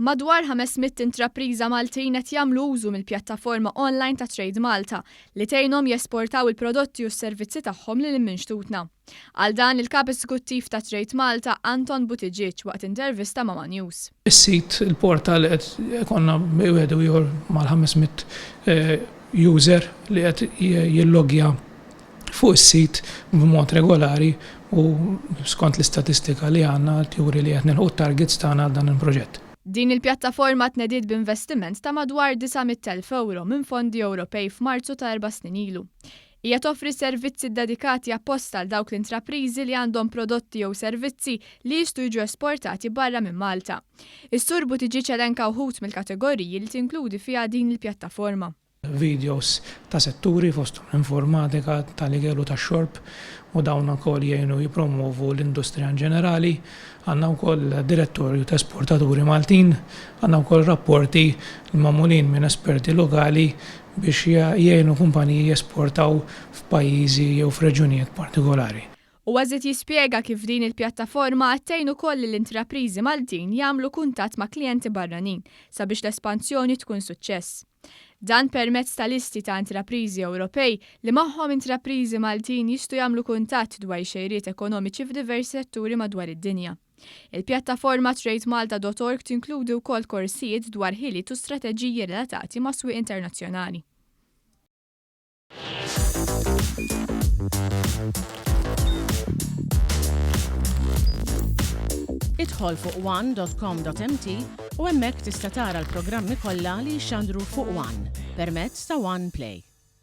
Madwar 500 intrapriża Maltin qed jagħmlu użu mill-pjattaforma onlajn ta' Trademalta li tgħinhom jesportaw il-prodotti u s-servizzi tagħhom lil minn xtutna. Għal dan il-kap eżekuttiv ta' Trademalta Anton Buttigieg waqt intervista ma' News. Is-sit il-portal qed konna wieħed ieħor mal-500 user li qed jillogja fuq is-sit b'mod regolari u skont l-istatistika li għandna tjuri li qed nilħu targets tagħna għal dan il-proġett. Din il-pjattaforma tnediet b'investiment ta' madwar 900,000 euro minn fondi Ewropej f'Marzu ta' 4 snin ilu. Hija toffri servizzi dedikati apposta għal dawk l-intrapriżi li għandhom prodotti jew servizzi li jistgħu jiġu esportati barra minn Malta. Is-sur Buttigieg elenka wħud mill-kategoriji li tinkludi fiha din il-pjattaforma. Videos ta' setturi fosthom informatika, tal-ikel u tax-xorb u dawn ukoll jgħinu jippromovu l-industrija ġenerali. Għandna wkoll direttorju ta' esportaturi Maltin, għandna wkoll rapporti magħmulin minn esperti lokali biex jgħinu kumpaniji jesportaw f'pajjiżi jew f'reġjunijiet partikolari. U għażiet jispjega kif din il-pjattaforma għattejn ukoll l-intrapriżi Maltin jagħmlu kuntatt ma' klijenti barranin sabiex l-espansjoni tkun suċċess. Dan permezz ta' listi ta' intrapriżi Ewropej li magħhom intrapriżi Maltin jistgħu jagħmlu kuntatt dwar xejriet ekonomiċi f'diversi setturi madwar id-dinja. Il-pjattaforma Trademalta.org tinkludi wkoll korsijiet dwar ħiliet u strateġiji relatati ma' swieq internazzjonali. Idħol fuq one.com.mt u hemmhekk tista' tara l-programmi kollha li jxandru fuq One permezz ta' One Play.